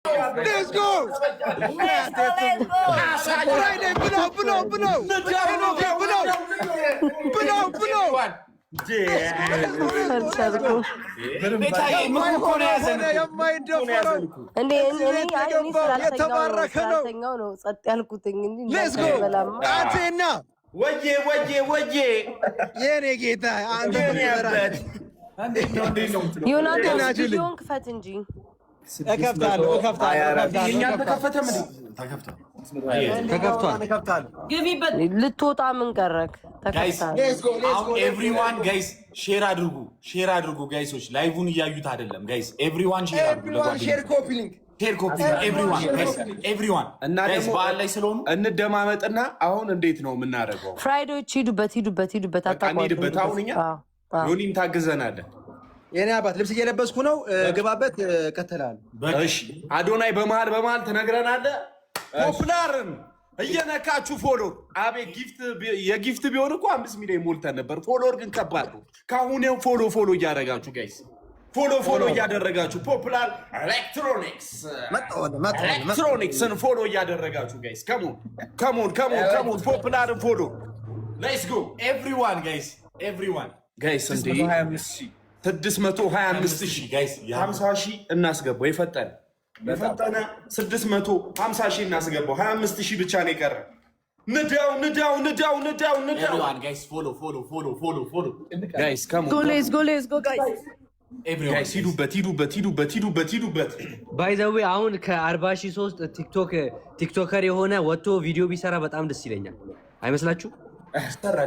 Let's go! Let's go! Friday, blow! ወዬ የኔ ጌታ አንተ ዮናታን ቪዲዮን ክፈት እንጂ እከፍታለሁ። ተከፍቷል። ግቢበት። ልትወጣ ምን ቀረክ? ተከፍቷል። ኤቭሪዋን ጋይስ ሼር አድርጉ ጋይሶች፣ ላይቭን እያዩት አይደለም ጋይስ። ኤቭሪዋን ሼር አድርጉ። ሼር ኮፒ ሊንክ ኤቭሪዋን እና ደግሞ በዓል ላይ ስለሆኑ እንደማመጥና አሁን እንዴት ነው የምናደርገው? ፍራይዶች ሂዱበት። አታቋርጡበት። አሁን እኛ ዮኒም ታግዘናለን። የኔ አባት ልብስ እየለበስኩ ነው። ግባበት። እከተልሃለሁ። እሺ አዶናይ በመሃል ትነግረናለህ። ፖፕላርን እየነካችሁ ፎሎር። አቤት የጊፍት ቢሆን እኮ 5 ሚሊዮን ሞልተን ነበር። ፎሎር ግን ከባድ ነው። ካሁኔው ፎሎ እያደረጋችሁ ጋይስ፣ ፎሎ እያደረጋችሁ ፖፕላር ኤሌክትሮኒክስን ፎሎ እያደረጋችሁ ጋይስ። ከሞን ፖፕላርን ፎሎ። ሌትስ ጎ ኤቭሪዋን ጋይስ። እንዴ 625,000 ጋይስ 50,000 እናስገባው። የፈጠነ 650,000 እናስገባው። 25,000 ብቻ ነው የቀረ። ንዳው ጋይስ ፎሎ ጋይስ ሌትስ ጎ ጋይስ ሂዱበት። ባይ ዘ ዌይ አሁን ከ40,000 ውስጥ ቲክቶከር የሆነ ወጥቶ ቪዲዮ ቢሰራ በጣም ደስ ይለኛል። አይመስላችሁ?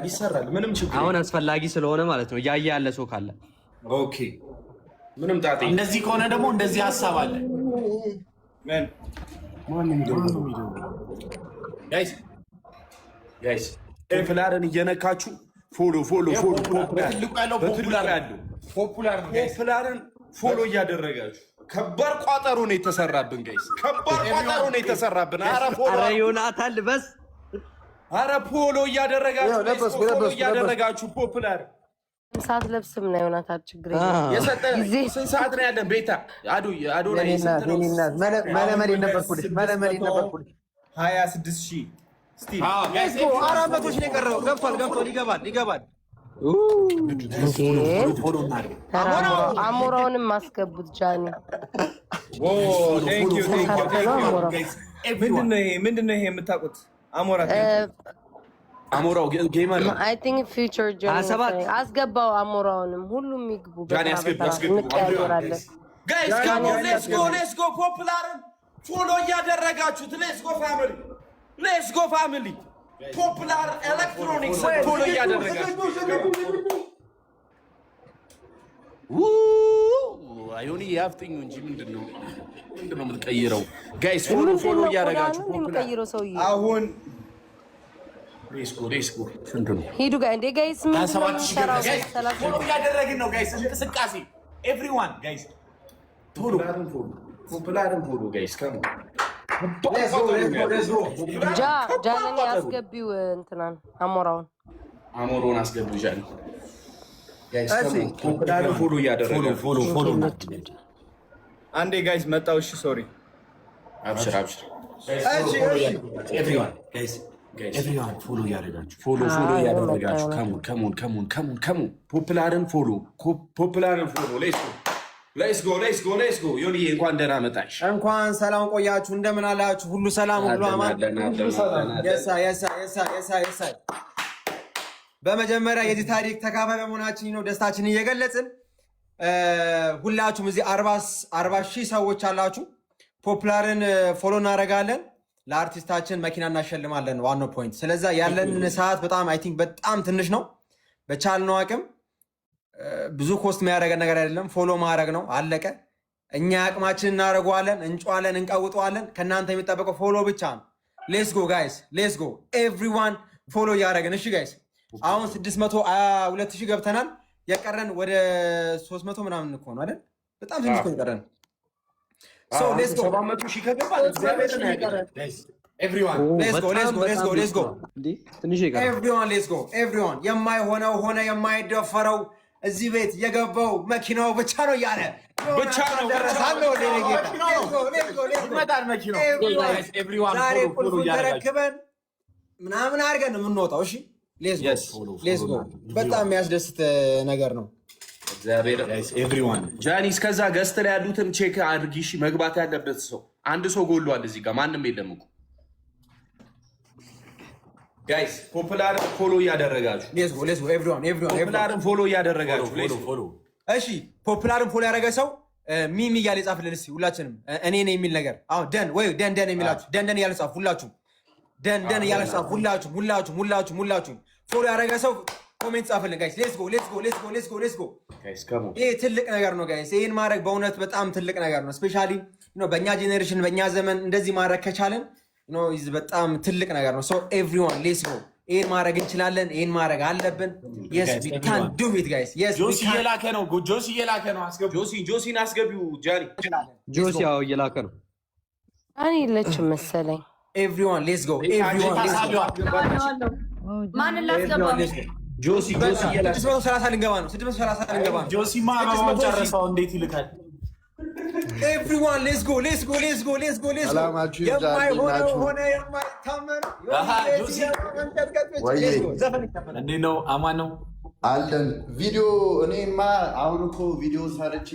ይሰራል። ምንም ችግር አሁን አስፈላጊ ስለሆነ ማለት ነው። እያየ ያለ ሰው ካለ ኦኬ፣ ምንም ጣጣ። እንደዚህ ከሆነ ደግሞ እንደዚህ ሀሳብ አለ ጋይስ ፖፕላርን እየነካችሁ ፎሎ ፖፕላርን ፎሎ እያደረጋችሁ። ከባድ ቋጠሮ ነው የተሰራብን ጋይስ፣ ኧረ ዮናታን ልበስ። ኧረ ፎሎ እያደረጋችሁ ፖፕላር ሰዓት ለብስም ነው ዮናታን። ችግር ስንት ሰዓት ነው ያለን? ቤታ አዶናይ መለመሌ ነበርኩልሽ 26,000 400,000 ነው የቀረው። ገብቷል። ይገባል። አሞራውንም ማስገቡት ጃኒ። ምንድነው ይሄ የምታውቁት? አሞራው ጌመር ነው። አይ ቲንክ ፊውቸር ጃኒ አስገባው። አሞራውንም ሁሉም ይግቡ። ጋይስ ሌትስ ጎ ፖፕላርን ፎሎ እያደረጋችሁት። ሌትስ ጎ ፋሚሊ ፖፕላር ኤሌክትሮኒክስ ፎሎ እያደረጋችሁ። አዮኒ ያፍጥኙ እንጂ ምንድነው የምትቀይረው? ጋይስ ፎሎ እያደረጋችሁ የሚቀይረው ሰውዬ አሁን ሌትስ ጎ ስንት ነው? ሂዱ ጋይስ ምን ፎሎ እያደረግን ነው ጋይስ። እንቅስቃሴ ኤቭሪዋን ጋይስ ፖፕላርን ፎሎ ጋይስ። ጃንን ያስገቢው እንትናን አሞራውን አስገቢው ጃኒ ጋይስ። ፖፕላርን ፎሎ እያደረጋችሁ አንዴ ጋይስ መጣው። እሺ ሶሪ አብሽር። ኤቭሪዋን ጋይስ ፎሎ እያደረጋችሁ ከሞን ፖፕላርን ፎሎ ሌትስ ጎ ዮኒ እንኳን ደህና መጣሽ። እንኳን ሰላም ቆያችሁ። እንደምን አላችሁ? ሁሉ ሰላም፣ ሁሉ አማን። በመጀመሪያ የዚህ ታሪክ ተካፋይ በመሆናችን ነው ደስታችን እየገለጽን፣ ሁላችሁም እዚህ 40,000 ሰዎች አላችሁ። ፖፕላርን ፎሎ እናደርጋለን። ለአርቲስታችን መኪና እናሸልማለን። ዋናው ፖይንት። ስለዛ ያለን ሰዓት በጣም አይ ቲንክ በጣም ትንሽ ነው። በቻልነው አቅም ብዙ ኮስት የሚያደርገን ነገር አይደለም። ፎሎ ማድረግ ነው፣ አለቀ። እኛ አቅማችን እናደርገዋለን፣ እንጫዋለን፣ እንቀውጠዋለን። ከእናንተ የሚጠበቀው ፎሎ ብቻ ነው። ሌትስ ጎ ጋይስ፣ ሌትስ ጎ ኤቭሪዋን ፎሎ እያደረገን። እሺ ጋይስ አሁን 622,000 ገብተናል። የቀረን ወደ 300 ምናምን እኮ ነው አይደል? በጣም ትንሽ እኮ የቀረን። ሶ ሌትስ ጎ 700,000 ከገባ እግዚአብሔርን ያገኛል ጋይስ። ኤቭሪዋን የማይሆነው ሆነ፣ የማይደፈረው እዚህ ቤት የገባው መኪናው ብቻ ነው እያለ ብቻ ነው ይመጣል መኪናው። ዛሬ ቁልፉን ተረክበን ምናምን አድርገን የምንወጣው። እሺ ሌትስ ጎ። በጣም የሚያስደስት ነገር ነው። ኤቭሪዋን ጃኒ እስከዛ ገስት ላይ ያሉትን ቼክ አድርጊ። እሺ መግባት ያለበት ሰው አንድ ሰው ጎሏል። እዚህ ጋር ማንም የለም እኮ ጋይስ። ፖፑላርን ፎሎ እያደረጋችሁ ፖፑላርን ፎሎ እያደረጋችሁ። እሺ ፖፑላርን ፎሎ ያደረገ ሰው ሚሚ እያለ ይጻፍልን እስኪ ሁላችንም። እኔ ነኝ የሚል ነገር አሁን ደን የሚላችሁ ደን እያለ ጻፉ። ሁላችሁም ደን እያለ ጻፉ። ሁላችሁም ፎሎ ያደረገ ሰው ኮሜንት ጻፍልን ጋይስ። ሌትስ ጎ። ይሄ ትልቅ ነገር ነው ጋይስ። ይሄን ማድረግ በእውነት በጣም ትልቅ ነገር ነው። ስፔሻሊ በእኛ ጄኔሬሽን በእኛ ዘመን እንደዚህ ማድረግ ከቻለን በጣም ትልቅ ነገር ነው። ሶ ኤቭሪዋን ሌትስ ጎ። ይሄን ማድረግ እንችላለን። ይሄን ማድረግ አለብን። yes we can do it guys. yes ጆሲ እየላከ ነው። ጆሲ እየላከ ነው። አስገቡ። ጆሲን አስገቢው ጃኒ። ጆሲ ያው እየላከ ነው። እኔ የለችም መሰለኝ። ኤቭሪዋን ሌትስ ጎ። ማንን ላስገባው? ጆሲ 630 ልንገባ ነው። ጆሲ ማማውን ጨረሰው። እንዴት ይልካል? ኤቭሪዋን ሌትስ ጎ። የማይሆነው ሆነ የማይታመን እንዴት ነው? አማን ነው አለን። ቪዲዮ እኔማ አሁን እኮ ቪዲዮ ሰርቼ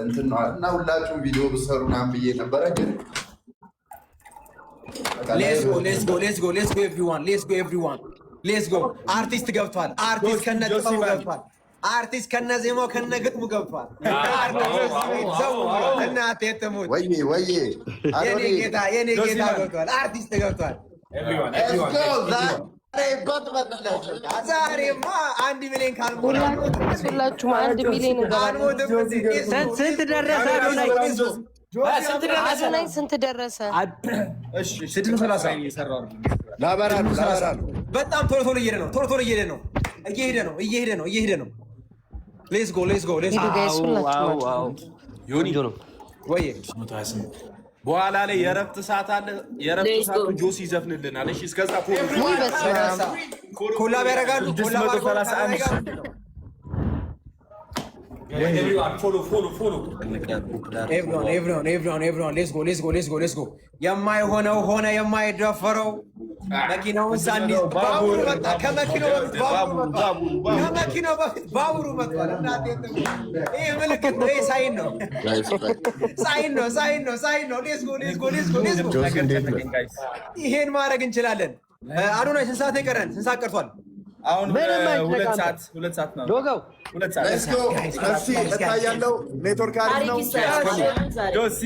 እንትን ነው እና ሁላችሁም ቪዲዮ ብሰሩ ምናምን ብዬ ነበረ፣ ግን ሌትስ ጎ። አርቲስት ገብቷል። አርቲስት ከነጥሙ ገብቷል። አርቲስት ከነዜማው ከነግጥሙ ገብቷል። እናቴ ትሙት የኔ ጌታ ገብቷል። አርቲስት ገብቷል። ዛሬማ 1 ሚሊዮን ሁላችሁም 1 ሚሊዮን ስንት ደረሰ? ስንት ደረሰ? 630 ላበራ ነው። በጣም ቶሎ እየሄደ ነው። ሌትስ ጎ። ዮኒ ወይ በኋላ ላይ የረፍት ሰዓት አለ። የረፍት ሰዓት ጆሲ ይዘፍንልናል። እሺ እስከዛ ኮላብ ያደርጋሉ። ኤቭሪዋን ሌትስ ጎ። የማይሆነው ሆነ የማይደፈረው መኪናውን ሳንይዝ ባቡሩ መጣ። ከመኪናው በፊት ባቡሩ መጥቷል። ይህ ምልክት ነው። ይህ ሳይን ነው። ሌትስ ጎ። ይሄን ማድረግ እንችላለን። አዶናይ ስንት ሰዓት የቀረን? ስንት ሰዓት ቀርቷል? አሁን 2 ሰዓት ነው። ዶጋው 2 ሰዓት እታያለው። ኔትወርክ አሪፍ ነው። ጆሲ